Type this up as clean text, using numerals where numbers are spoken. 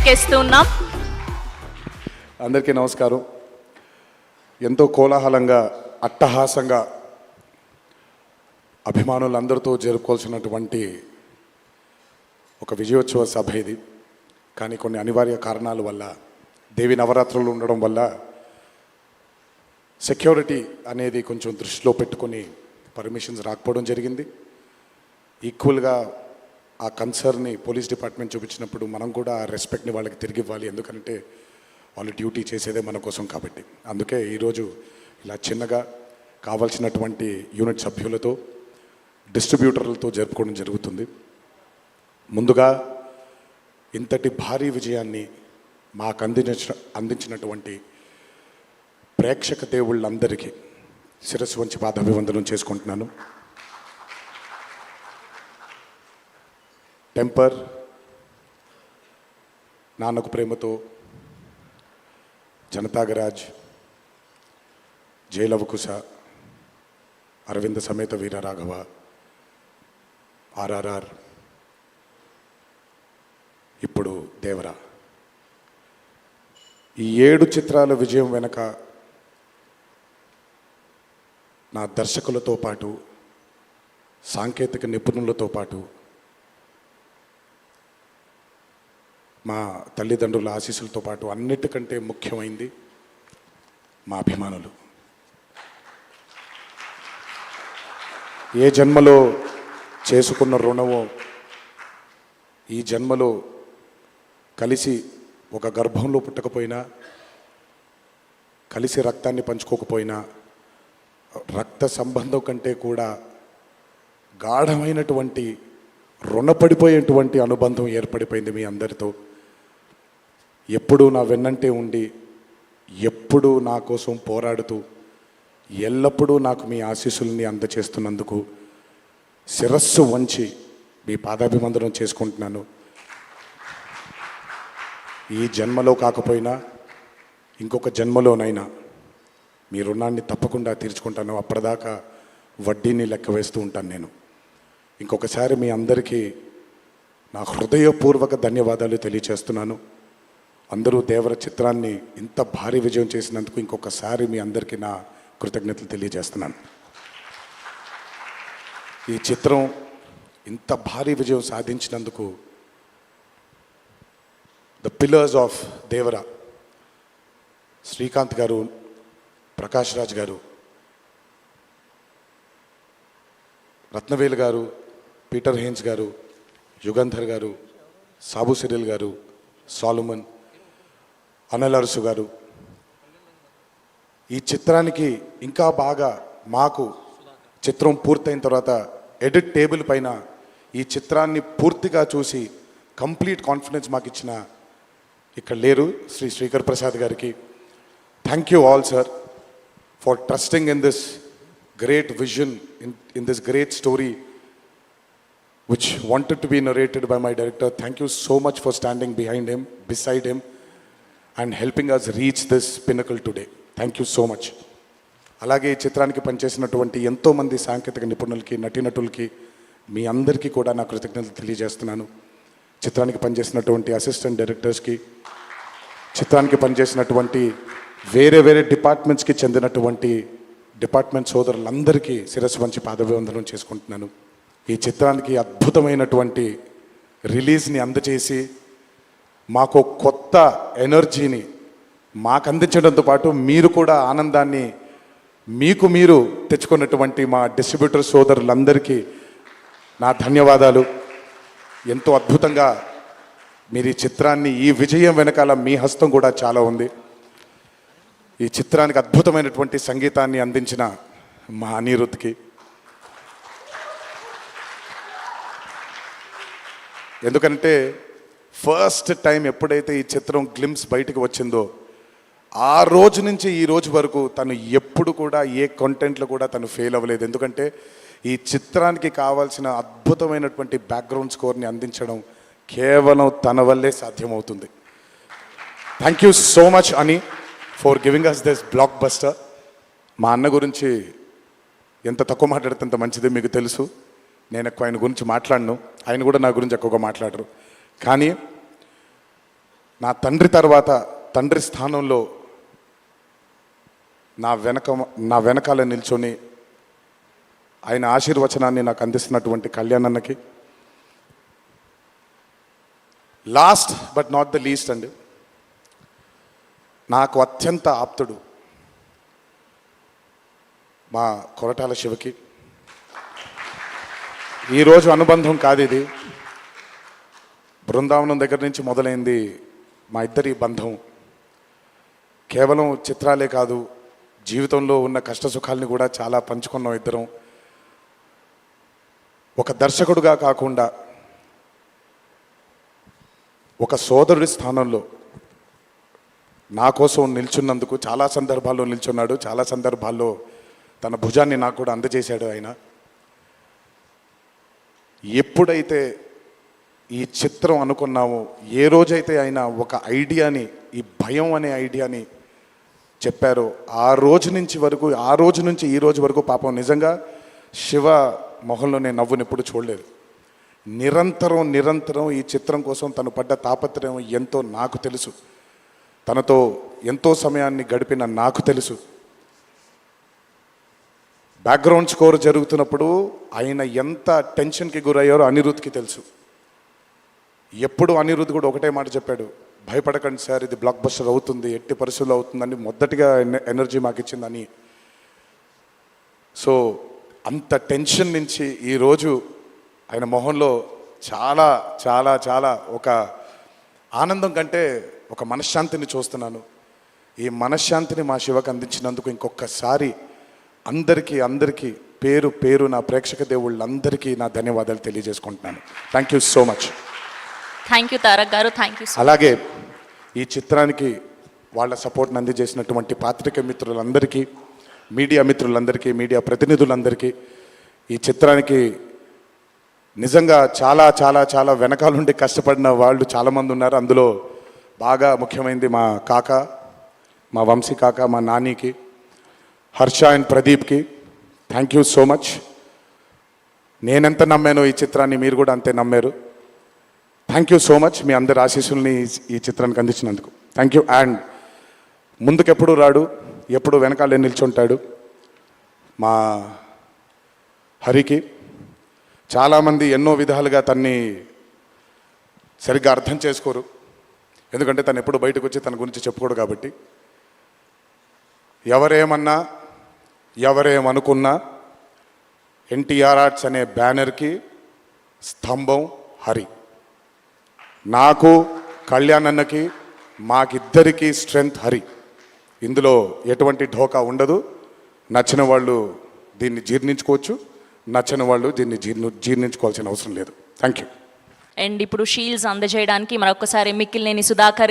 వేదికకి ఇస్తూ ఉన్నాం. అందరికీ నమస్కారం. ఎంతో కోలాహలంగా అట్టహాసంగా అభిమానులందరితో జరుపుకోవాల్సినటువంటి ఒక విజయోత్సవ సభ ఇది. కానీ కొన్ని అనివార్య కారణాల వల్ల, దేవి నవరాత్రులు ఉండడం వల్ల సెక్యూరిటీ అనేది కొంచెం దృష్టిలో పెట్టుకొని పర్మిషన్స్ రాకపోవడం జరిగింది. ఈక్వల్గా ఆ కన్సర్న్ని పోలీస్ డిపార్ట్మెంట్ చూపించినప్పుడు మనం కూడా ఆ రెస్పెక్ట్ని వాళ్ళకి తిరిగి ఇవ్వాలి. ఎందుకంటే వాళ్ళు డ్యూటీ చేసేదే మన కోసం కాబట్టి. అందుకే ఈరోజు ఇలా చిన్నగా కావాల్సినటువంటి యూనిట్ సభ్యులతో, డిస్ట్రిబ్యూటర్లతో జరుపుకోవడం జరుగుతుంది. ముందుగా ఇంతటి భారీ విజయాన్ని మాకు అందించినటువంటి ప్రేక్షక దేవుళ్ళందరికీ శిరస్సు వంచి పాదాభివందనం చేసుకుంటున్నాను. టెంపర్, నాన్నకు ప్రేమతో, జనతాగరాజ్, జైలవకుశ, అరవింద సమేత వీరరాఘవ, ఆర్ఆర్ఆర్, ఇప్పుడు దేవరా, ఈ 7 చిత్రాల విజయం వెనక నా దర్శకులతో పాటు, సాంకేతిక నిపుణులతో పాటు, మా తల్లిదండ్రుల ఆశీస్సులతో పాటు అన్నిటికంటే ముఖ్యమైంది మా అభిమానులు. ఏ జన్మలో చేసుకున్న రుణమో ఈ జన్మలో కలిసి ఒక గర్భంలో పుట్టకపోయినా, కలిసి రక్తాన్ని పంచుకోకపోయినా, రక్త సంబంధం కంటే కూడా గాఢమైనటువంటి రుణపడిపోయేటువంటి అనుబంధం ఏర్పడిపోయింది మీ అందరితో. ఎప్పుడూ నా వెన్నంటే ఉండి, ఎప్పుడూ నా కోసం పోరాడుతూ, ఎల్లప్పుడూ నాకు మీ ఆశీస్సుల్ని అందచేస్తున్నందుకు శిరస్సు వంచి మీ పాదాభివందనం చేసుకుంటున్నాను. ఈ జన్మలో కాకపోయినా ఇంకొక జన్మలోనైనా మీ రుణాన్ని తప్పకుండా తీర్చుకుంటాను. అప్పటిదాకా వడ్డీని లెక్క వేస్తూ ఉంటాను నేను. ఇంకొకసారి మీ అందరికీ నా హృదయపూర్వక ధన్యవాదాలు తెలియచేస్తున్నాను. అందరూ దేవర చిత్రాన్ని ఇంత భారీ విజయం చేసినందుకు ఇంకొకసారి మీ అందరికీ నా కృతజ్ఞతలు తెలియజేస్తున్నాను. ఈ చిత్రం ఇంత భారీ విజయం సాధించినందుకు ద పిల్లర్స్ ఆఫ్ దేవర, శ్రీకాంత్ గారు, ప్రకాష్ రాజ్ గారు, రత్నవేలు గారు, పీటర్ హేన్స్ గారు, యుగంధర్ గారు, సాబు సిరిల్ గారు, సాలుమన్, అనిల్ అరసు గారు, ఈ చిత్రానికి ఇంకా బాగా మాకు చిత్రం పూర్తయిన తర్వాత ఎడిట్ టేబుల్ పైన ఈ చిత్రాన్ని పూర్తిగా చూసి కంప్లీట్ కాన్ఫిడెన్స్ మాకు ఇచ్చిన, ఇక్కడ లేరు, శ్రీ శ్రీకర్ ప్రసాద్ గారికి thank you all sir for trusting in this great vision, in this great story which wanted to be narrated by my director. Thank you so much for standing behind him, beside him, and helping us reach this pinnacle today. Thank you so much. అలాగే ఈ చిత్రానికి పనిచేసినటువంటి ఎంతోమంది సాంకేతిక నిపుణులకి, నటీనటులకి, మీ అందరికీ కూడా నా కృతజ్ఞతలు తెలియజేస్తున్నాను. చిత్రానికి పనిచేసినటువంటి అసిస్టెంట్ డైరెక్టర్స్కి, చిత్రానికి పనిచేసినటువంటి వేరే వేరే డిపార్ట్మెంట్స్కి చెందినటువంటి డిపార్ట్మెంట్ సోదరులందరికీ శిరస్సు వంచి పాదాభివందనం చేసుకుంటున్నాను. ఈ చిత్రానికి అద్భుతమైనటువంటి రిలీజ్ని అందచేసి మాకు కొత్త ఎనర్జీని మాకు అందించడంతో పాటు మీరు కూడా ఆనందాన్ని మీకు మీరు తెచ్చుకున్నటువంటి మా డిస్ట్రిబ్యూటర్ సోదరులందరికీ నా ధన్యవాదాలు. ఎంతో అద్భుతంగా మీరు ఈ చిత్రాన్ని, ఈ విజయం వెనకాల మీ హస్తం కూడా చాలా ఉంది. ఈ చిత్రానికి అద్భుతమైనటువంటి సంగీతాన్ని అందించిన మా అనిరుద్ధ్కి, ఎందుకంటే ఫస్ట్ టైం ఎప్పుడైతే ఈ చిత్రం గ్లిమ్స్ బయటకు వచ్చిందో ఆ రోజు నుంచి ఈ రోజు వరకు తను ఎప్పుడు కూడా ఏ కంటెంట్లో కూడా తను ఫెయిల్ అవ్వలేదు. ఎందుకంటే ఈ చిత్రానికి కావాల్సిన అద్భుతమైనటువంటి బ్యాక్గ్రౌండ్ స్కోర్ని అందించడం కేవలం తన వల్లే సాధ్యమవుతుంది. థ్యాంక్ యూ సో మచ్ అని for giving us this blockbuster. మా అన్న గురించి ఎంత తక్కువ మాట్లాడితే అంత మంచిది, మీకు తెలుసు. నేను ఎక్కువ ఆయన గురించి మాట్లాడను, ఆయన కూడా నా గురించి ఎక్కువగా మాట్లాడరు. కానీ నా తండ్రి తర్వాత తండ్రి స్థానంలో నా వెనకాల నిల్చొని ఆయన ఆశీర్వచనాన్ని నాకు అందిస్తున్నటువంటి కళ్యాణ్ అన్నకి, last but not the least అండి, నాకు అత్యంత ఆప్తుడు మా కొరటాల శివకి. ఈరోజు అనుబంధం కాదు ఇది, బృందావనం దగ్గర నుంచి మొదలైంది మా ఇద్దరి బంధం. కేవలం చిత్రాలే కాదు, జీవితంలో ఉన్న కష్ట సుఖాల్ని కూడా చాలా పంచుకున్నాం ఇద్దరం. ఒక దర్శకుడుగా కాకుండా ఒక సోదరుడి స్థానంలో నా కోసం నిల్చున్నందుకు చాలా సందర్భాల్లో నిల్చున్నాడు, చాలా సందర్భాల్లో తన భుజాన్ని నాకు కూడా అందజేశాడు ఆయన. ఎప్పుడైతే ఈ చిత్రం అనుకున్నామో, ఏ రోజైతే ఆయన ఒక ఐడియాని, ఈ భయం అనే ఐడియాని చెప్పారో, ఆ రోజు నుంచి ఈ రోజు వరకు పాపం నిజంగా శివ మొహంలో నేను నవ్వుని ఎప్పుడు చూడలేదు. నిరంతరం ఈ చిత్రం కోసం తను పడ్డ తాపత్రయం ఎంతో నాకు తెలుసు. తనతో ఎంతో సమయాన్ని గడిపిన నాకు తెలుసు. బ్యాక్గ్రౌండ్ స్కోర్ జరుగుతున్నప్పుడు ఆయన ఎంత టెన్షన్కి గురయ్యారో అనిరుద్ధ్కి తెలుసు. ఎప్పుడు అనిరుద్ధ్ కూడా ఒకటే మాట చెప్పాడు, భయపడకండి సార్, ఇది బ్లాక్ బస్టర్ అవుతుంది, ఎట్టి పరిస్థితుల్లో అవుతుందని మొదటిగా ఎనర్జీ మాకు ఇచ్చిందని. సో అంత టెన్షన్ నుంచి ఈరోజు ఆయన మొహంలో చాలా చాలా చాలా ఒక ఆనందం కంటే ఒక మనశ్శాంతిని చూస్తున్నాను. ఈ మనశ్శాంతిని మా శివకు అందించినందుకు ఇంకొకసారి అందరికీ పేరు పేరు నా ప్రేక్షక దేవుళ్ళందరికీ నా ధన్యవాదాలు తెలియజేసుకుంటున్నాను. Thank you so much. Thank you Tarak గారు, థ్యాంక్ యూ. అలాగే ఈ చిత్రానికి వాళ్ళ సపోర్ట్ని అందజేసినటువంటి పాత్రికేయ మిత్రులందరికీ, మీడియా మిత్రులందరికీ, మీడియా ప్రతినిధులందరికీ, ఈ చిత్రానికి నిజంగా చాలా చాలా చాలా వెనకాలండి కష్టపడిన వాళ్ళు చాలామంది ఉన్నారు. అందులో బాగా ముఖ్యమైనది మా కాక, మా వంశీ కాక, మా నానికి, హర్ష అండ్ ప్రదీప్కి థ్యాంక్ యూ సో మచ్. నేనెంత నమ్మానో ఈ చిత్రాన్ని మీరు కూడా అంతే నమ్మారు. Thank you so much. మీ అందరి ఆశీస్సుల్ని ఈ చిత్రానికి అందించినందుకు థ్యాంక్ యూ. అండ్ ముందుకెప్పుడు రాడు, ఎప్పుడు వెనకాలే నిల్చుంటాడు మా హరికి. చాలామంది ఎన్నో విధాలుగా తన్ని సరిగ్గా అర్థం చేసుకోరు, ఎందుకంటే తను ఎప్పుడు బయటకు వచ్చి తన గురించి చెప్పుకోడు కాబట్టి. ఎవరేమన్నా ఎవరేమనుకున్నా ఎన్టీఆర్ ఆర్ట్స్ అనే బ్యానర్కి స్తంభం హరి. నాకు, కళ్యాణ్ అన్నకి, మాకిద్దరికీ స్ట్రెంగ్త్ హరి. ఇందులో ఎటువంటి ఢోకా ఉండదు. నచ్చిన వాళ్ళు దీన్ని జీర్ణించుకోవచ్చు, నచ్చని వాళ్ళు దీన్ని జీర్ణించుకోవాల్సిన అవసరం లేదు. Thank you. అండ్ ఇప్పుడు షీల్డ్స్ అందజేయడానికి మరొకసారి మిక్కిలినేని సుధాకర్